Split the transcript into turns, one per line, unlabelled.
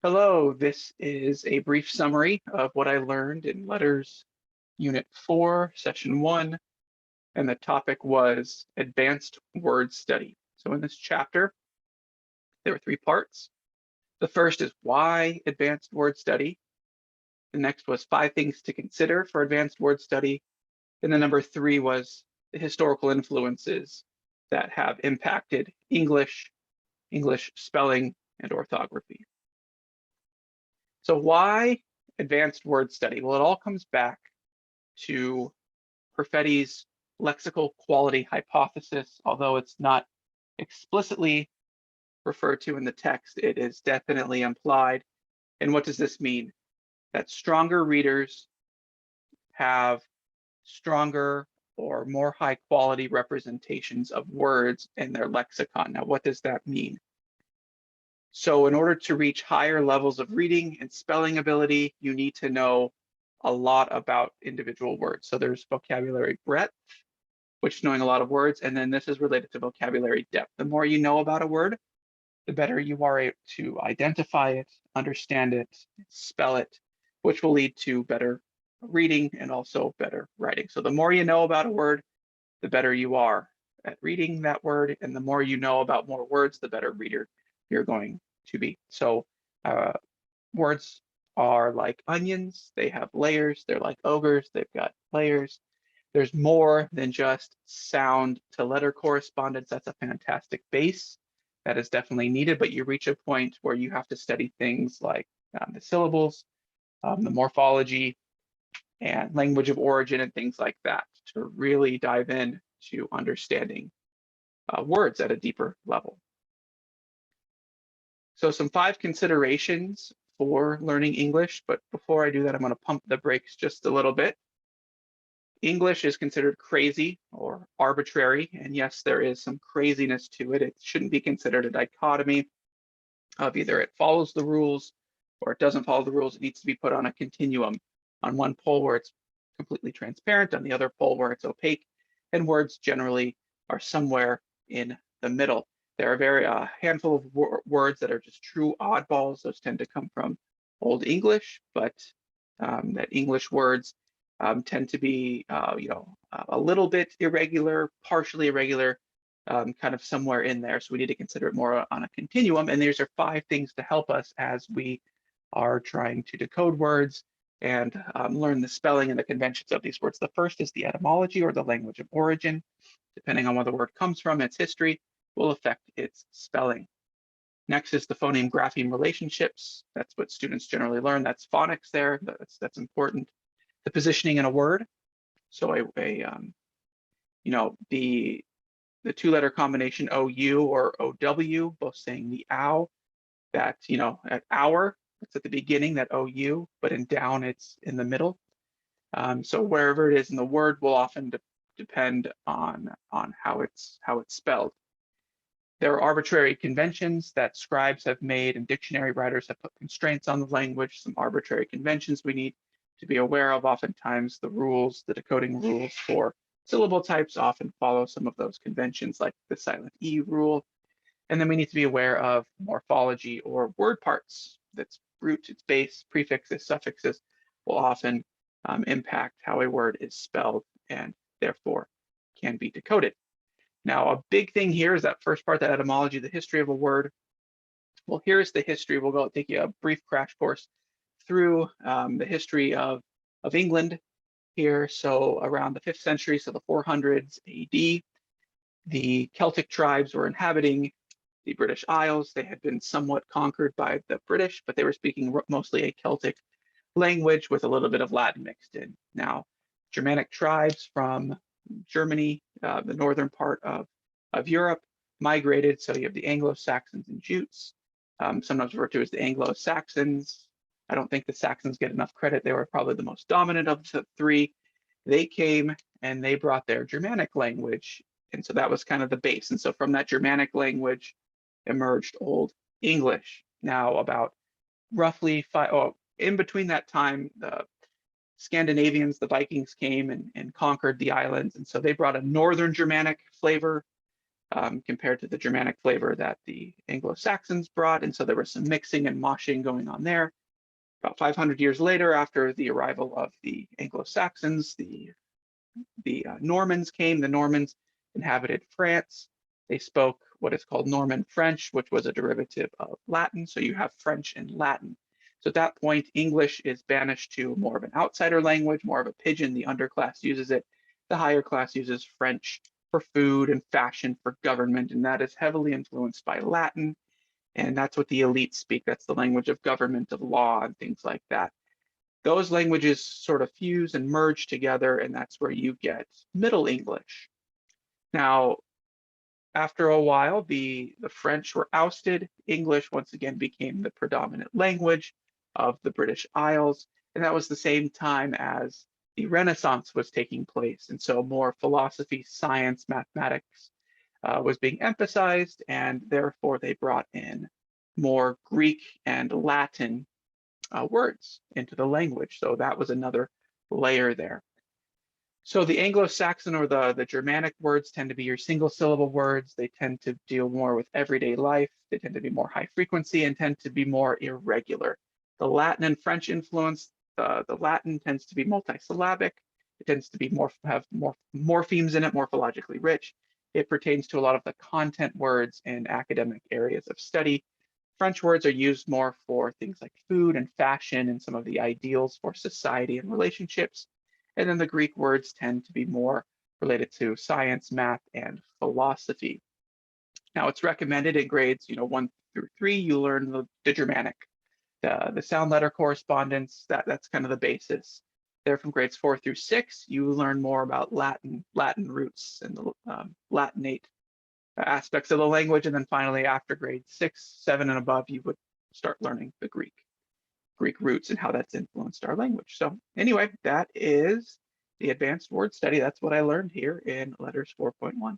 Hello, this is a brief summary of what I learned in Letters Unit 4, Session 1, and the topic was Advanced Word Study. So in this chapter, there were three parts. The first is why Advanced Word Study. The next was 5 things to consider for Advanced Word Study. And then number 3 was the historical influences that have impacted English spelling, and orthography. So why advanced word study? Well, it all comes back to Perfetti's lexical quality hypothesis, although it's not explicitly referred to in the text, it is definitely implied. And what does this mean? That stronger readers have stronger or more high quality representations of words in their lexicon. Now, what does that mean? So in order to reach higher levels of reading and spelling ability, you need to know a lot about individual words. So there's vocabulary breadth, which is knowing a lot of words, and then this is related to vocabulary depth. The more you know about a word, the better you are able to identify it, understand it, spell it, which will lead to better reading and also better writing. So the more you know about a word, the better you are at reading that word, and the more you know about more words, the better reader you're going to be. So words are like onions, they have layers, they're like ogres, they've got layers. There's more than just sound to letter correspondence. That's a fantastic base that is definitely needed, but you reach a point where you have to study things like the syllables, the morphology, and language of origin and things like that to really dive in to understanding words at a deeper level. So some 5 considerations for learning English, but before I do that, I'm going to pump the brakes just a little bit. English is considered crazy or arbitrary, and yes, there is some craziness to it. It shouldn't be considered a dichotomy of either it follows the rules or it doesn't follow the rules. It needs to be put on a continuum, on one pole where it's completely transparent, on the other pole where it's opaque, and words generally are somewhere in the middle. There are a handful of words that are just true oddballs. Those tend to come from Old English, but that English words tend to be, a little bit irregular, partially irregular, kind of somewhere in there. So we need to consider it more on a continuum. And these are 5 things to help us as we are trying to decode words and learn the spelling and the conventions of these words. The first is the etymology or the language of origin. Depending on where the word comes from, its history will affect its spelling. Next is the phoneme-grapheme relationships. That's what students generally learn. That's phonics there. That's important. The positioning in a word. So the 2-letter combination OU or OW, both saying the ow. That at hour, it's at the beginning, that OU, but in down, it's in the middle. So wherever it is in the word will often depend on how it's spelled. There are arbitrary conventions that scribes have made and dictionary writers have put constraints on the language, some arbitrary conventions we need to be aware of. Oftentimes the rules, the decoding rules for syllable types often follow some of those conventions, like the silent E rule. And then we need to be aware of morphology or word parts. That's root, its base, prefixes, suffixes will often impact how a word is spelled and therefore can be decoded. Now, a big thing here is that first part, that etymology, the history of a word. Well, here's the history. We'll go take you a brief crash course through the history of England here. So around the 5th century, so the 400s AD, the Celtic tribes were inhabiting the British Isles. They had been somewhat conquered by the British, but they were speaking mostly a Celtic language with a little bit of Latin mixed in. Now, Germanic tribes from Germany, the northern part of Europe, migrated. So you have the Anglo-Saxons and Jutes, sometimes referred to as the Anglo-Saxons. I don't think the Saxons get enough credit. They were probably the most dominant of the 3. They came and they brought their Germanic language. And so that was kind of the base. And so from that Germanic language emerged Old English. Now about roughly in between that time, the Scandinavians, the Vikings came and conquered the islands. And so they brought a Northern Germanic flavor compared to the Germanic flavor that the Anglo-Saxons brought. And so there was some mixing and moshing going on there. About 500 years later, after the arrival of the Anglo-Saxons, the Normans came. The Normans inhabited France. They spoke what is called Norman French, which was a derivative of Latin. So you have French and Latin. So at that point, English is banished to more of an outsider language, more of a pidgin. The underclass uses it. The higher class uses French for food and fashion for government, and that is heavily influenced by Latin. And that's what the elites speak. That's the language of government, of law, and things like that. Those languages sort of fuse and merge together, and that's where you get Middle English. Now, after a while, the French were ousted. English once again became the predominant language of the British Isles, and that was the same time as the Renaissance was taking place. And so more philosophy, science, mathematics was being emphasized, and therefore they brought in more Greek and Latin words into the language. So that was another layer there. So the Anglo-Saxon or the Germanic words tend to be your single syllable words. They tend to deal more with everyday life. They tend to be more high frequency and tend to be more irregular. The Latin and French influence, the Latin tends to be multisyllabic. It tends to be have more morphemes in it, morphologically rich. It pertains to a lot of the content words in academic areas of study. French words are used more for things like food and fashion and some of the ideals for society and relationships. And then the Greek words tend to be more related to science, math, and philosophy. Now it's recommended in grades 1 through 3, you learn the Germanic, the sound letter correspondence, that's kind of the basis. There from grades 4 through 6, you learn more about Latin roots and the Latinate aspects of the language. And then finally, after grade 6, 7, and above, you would start learning the Greek roots and how that's influenced our language. So anyway, that is the advanced word study. That's what I learned here in Letters 4.1.